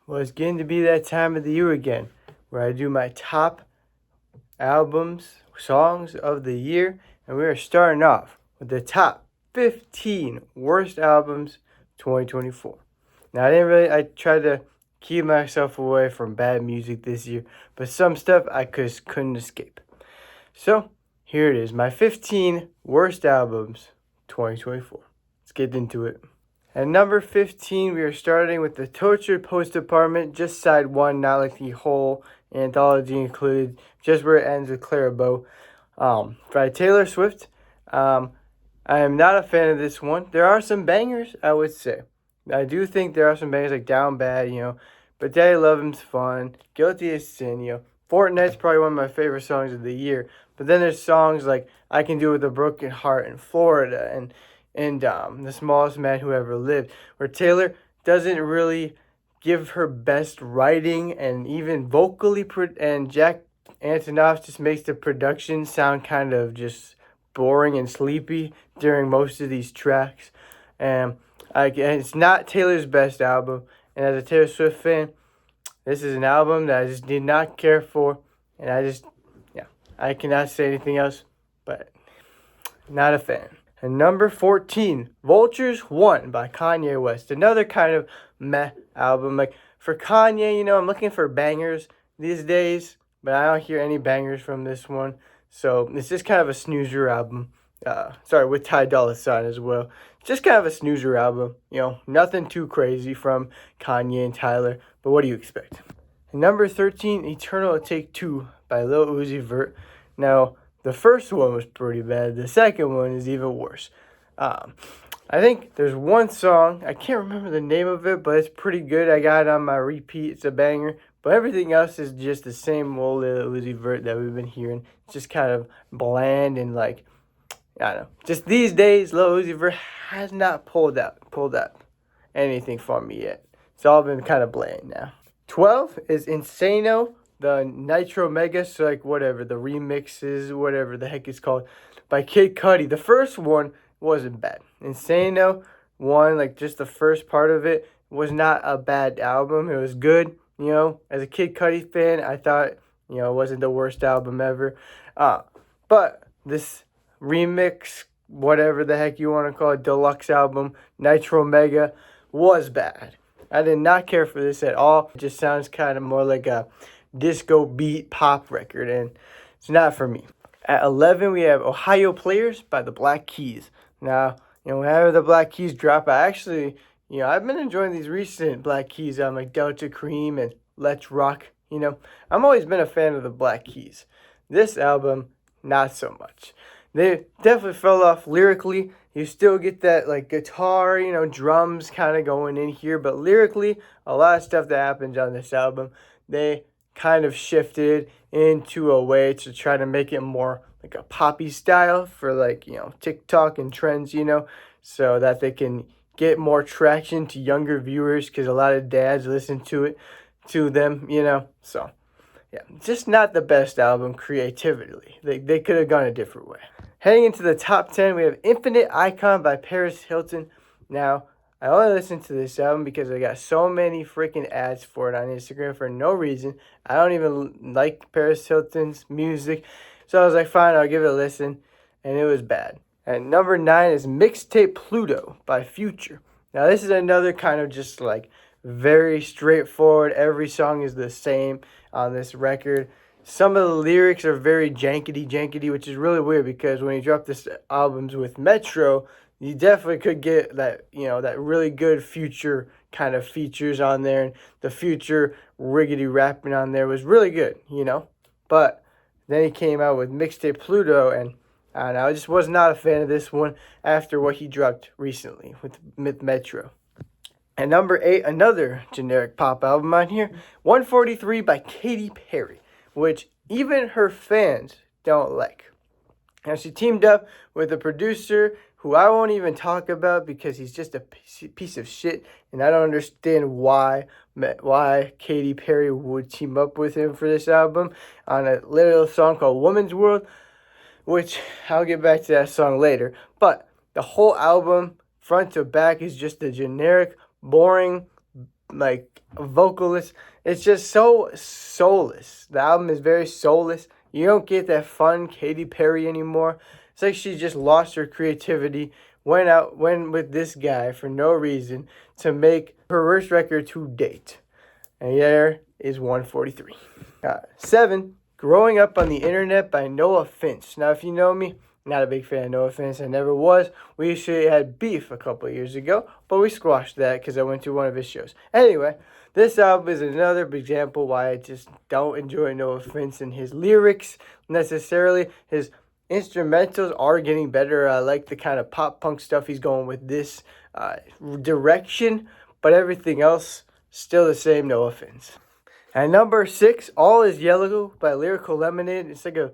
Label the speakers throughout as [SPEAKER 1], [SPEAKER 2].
[SPEAKER 1] Well, it's getting to be that time of the year again where I do my top albums, songs of the year, and we are starting off with the top 15 worst albums 2024. Now, I tried to keep myself away from bad music this year, but some stuff I just couldn't escape. So, here it is, my 15 worst albums 2024. Let's get into it. At number 15, we are starting with the Tortured Post Apartment, just side one, not like the whole anthology included, just where it ends with Clara Bow. By Taylor Swift. I am not a fan of this one. There are some bangers, I would say. I do think there are some bangers like Down Bad, but Daddy Love Him's fun. Guilty as Sin, Fortnite's probably one of my favorite songs of the year. But then there's songs like I Can Do It With a Broken Heart in Florida and The Smallest Man Who Ever Lived, where Taylor doesn't really give her best writing, and even vocally, and Jack Antonoff just makes the production sound kind of just boring and sleepy during most of these tracks. And it's not Taylor's best album, and as a Taylor Swift fan, this is an album that I just did not care for, and I cannot say anything else, but not a fan. And number 14, Vultures 1 by Kanye West. Another kind of meh album. Like, for Kanye, I'm looking for bangers these days, but I don't hear any bangers from this one. So, it's just kind of a snoozer album. With Ty Dolla $ign as well. Just kind of a snoozer album. Nothing too crazy from Kanye and Tyler. But what do you expect? And number 13, Eternal Take 2 by Lil Uzi Vert. Now, the first one was pretty bad. The second one is even worse. I think there's one song, I can't remember the name of it, but it's pretty good. I got it on my repeat. It's a banger. But everything else is just the same old Lil Uzi Vert that we've been hearing. It's just kind of bland and I don't know. Just these days, Lil Uzi Vert has not pulled up anything for me yet. It's all been kind of bland now. 12 is Insano, the Nitro Mega, so whatever, the remixes, whatever the heck it's called, by Kid Cudi. The first one wasn't bad. Insano, just the first part of it, was not a bad album. It was good, As a Kid Cudi fan, I thought, it wasn't the worst album ever. But this remix, whatever the heck you want to call it, deluxe album, Nitro Mega, was bad. I did not care for this at all. It just sounds kind of more like a disco beat pop record, and it's not for me. At 11, we have Ohio Players by the Black Keys. Now, whenever the Black Keys drop, I've been enjoying these recent Black Keys on like Delta Cream and Let's Rock. I'm always been a fan of the Black Keys. This album, not so much. They definitely fell off lyrically. You still get that guitar, drums kind of going in here, but lyrically, a lot of stuff that happens on this album, they kind of shifted into a way to try to make it more like a poppy style for TikTok and trends, so that they can get more traction to younger viewers, because a lot of dads listen to them, so yeah, just not the best album creatively. They could have gone a different way. Heading into the top 10, we have Infinite Icon by Paris Hilton. Now, I only listened to this album because I got so many freaking ads for it on Instagram for no reason. I don't even like Paris Hilton's music. So I was like, fine, I'll give it a listen. And it was bad. And number 9 is Mixtape Pluto by Future. Now, this is another kind of just very straightforward. Every song is the same on this record. Some of the lyrics are very jankety, which is really weird, because when you drop this albums with Metro, you definitely could get that, that really good Future kind of features on there. And the Future riggedy rapping on there was really good, But then he came out with Mixtape Pluto, and I don't know, I just was not a fan of this one after what he dropped recently with Metro. And number 8, another generic pop album on here, 143 by Katy Perry, which even her fans don't like. Now, she teamed up with a producer who I won't even talk about because he's just a piece of shit, and I don't understand why Katy Perry would team up with him for this album on a little song called Woman's World, which I'll get back to that song later. But the whole album, front to back, is just a generic, boring like vocalist. It's just so soulless. The album is very soulless. You don't get that fun Katy Perry anymore. It's like she just lost her creativity, went with this guy for no reason to make her worst record to date. And there is 143. 7, Growing Up on the Internet by No Offense. Now, if you know me, not a big fan of No Offense. I never was. We actually had beef a couple of years ago, but we squashed that because I went to one of his shows. Anyway, this album is another example why I just don't enjoy No Offense and his lyrics necessarily. His instrumentals are getting better. I like the kind of pop punk stuff he's going with this direction, but everything else still the same. No Offense. And number 6, All Is Yellow by Lyrical Lemonade. It's like a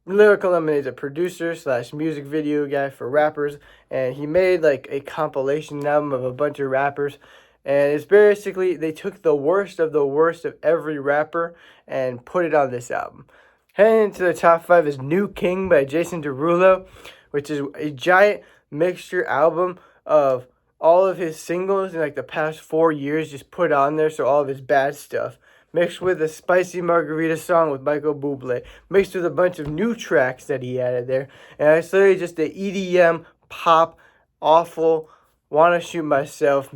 [SPEAKER 1] Lyrical Lemonade is a producer / music video guy for rappers, and he made like a compilation album of a bunch of rappers. And it's basically they took the worst of every rapper and put it on this album. Heading into the top 5 is New King by Jason Derulo, which is a giant mixture album of all of his singles in like the past 4 years just put on there, so all of his bad stuff. Mixed with a Spicy Margarita song with Michael Bublé. Mixed with a bunch of new tracks that he added there. And it's literally just the EDM, pop, awful, wanna shoot myself,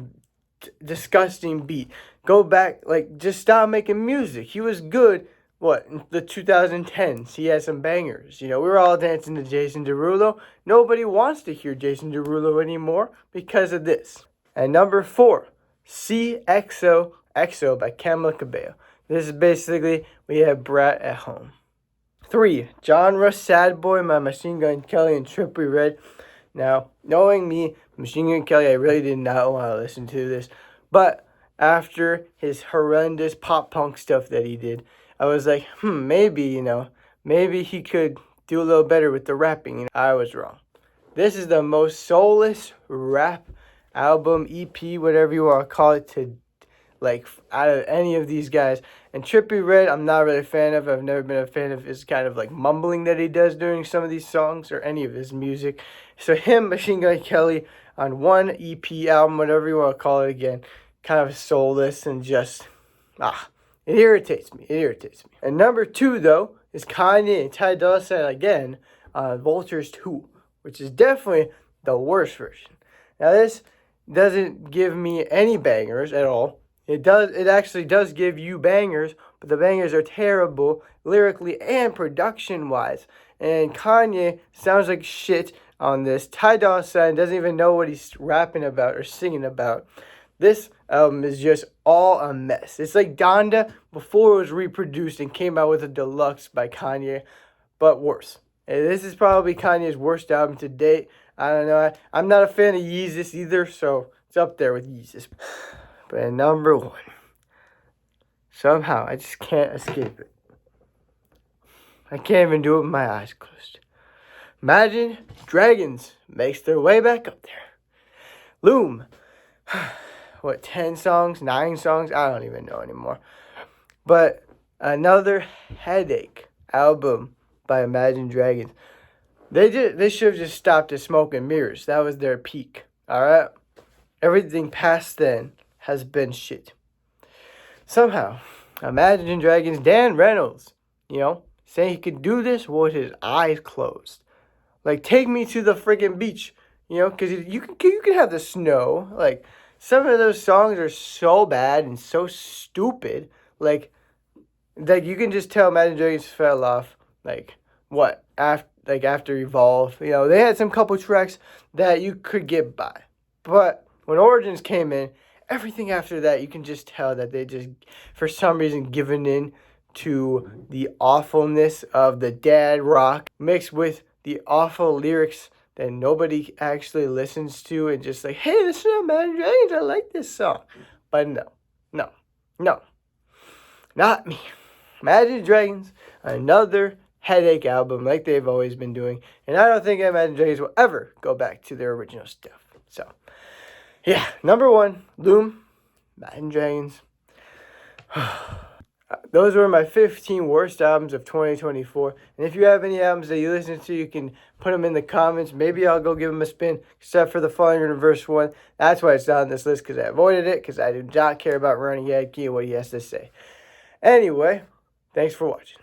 [SPEAKER 1] disgusting beat. Go back, like, just stop making music. He was good, in the 2010s. He had some bangers. You know, we were all dancing to Jason Derulo. Nobody wants to hear Jason Derulo anymore because of this. And number 4, CXO by Camila Cabello. This is basically, we have Brat at home. 3, Genre Sad Boy by Machine Gun Kelly and Trippie Redd. Now, knowing me, Machine Gun Kelly, I really did not want to listen to this. But after his horrendous pop punk stuff that he did, I was like, maybe he could do a little better with the rapping. I was wrong. This is the most soulless rap album, EP, whatever you want to call it, out of any of these guys. And Trippie Redd, I'm not really a fan of. I've never been a fan of his kind of like mumbling that he does during some of these songs or any of his music. So him, Machine Gun Kelly, on one EP album, whatever you want to call it again, kind of soulless and just, it irritates me. And number 2, though, is Kanye and Ty Dolla $ign again on Vultures 2, which is definitely the worst version. Now this doesn't give me any bangers at all. It actually does give you bangers, but the bangers are terrible lyrically and production-wise. And Kanye sounds like shit on this. Ty Dolla $ign doesn't even know what he's rapping about or singing about. This album is just all a mess. It's like Donda before it was reproduced and came out with a deluxe by Kanye, but worse. And this is probably Kanye's worst album to date. I don't know. I'm not a fan of Yeezus either, so it's up there with Yeezus. But at number 1, somehow I just can't escape it. I can't even do it with my eyes closed. Imagine Dragons makes their way back up there. Loom. 10 songs, 9 songs? I don't even know anymore. But another headache album by Imagine Dragons. They should have just stopped at Smoke and Mirrors. That was their peak. Alright? Everything past then has been shit. Somehow, Imagine Dragons, Dan Reynolds, saying he could do this with his eyes closed. Like, take me to the friggin' beach, because you can have the snow. Like, some of those songs are so bad and so stupid. Like you can just tell Imagine Dragons fell off. After Evolve, they had some couple tracks that you could get by, but when Origins came in, everything after that, you can just tell that they just, for some reason, given in to the awfulness of the dad rock mixed with the awful lyrics that nobody actually listens to and just like, hey, this is Imagine Dragons, I like this song. But no, not me. Imagine Dragons, another headache album like they've always been doing. And I don't think Imagine Dragons will ever go back to their original stuff. So, yeah, number 1, Loom, Imagine Dragons. those were my 15 worst albums of 2024. And if you have any albums that you listen to, you can put them in the comments. Maybe I'll go give them a spin, except for the Falling Universe one. That's why it's not on this list, because I avoided it, because I do not care about Ronnie Yadkin and what he has to say. Anyway, thanks for watching.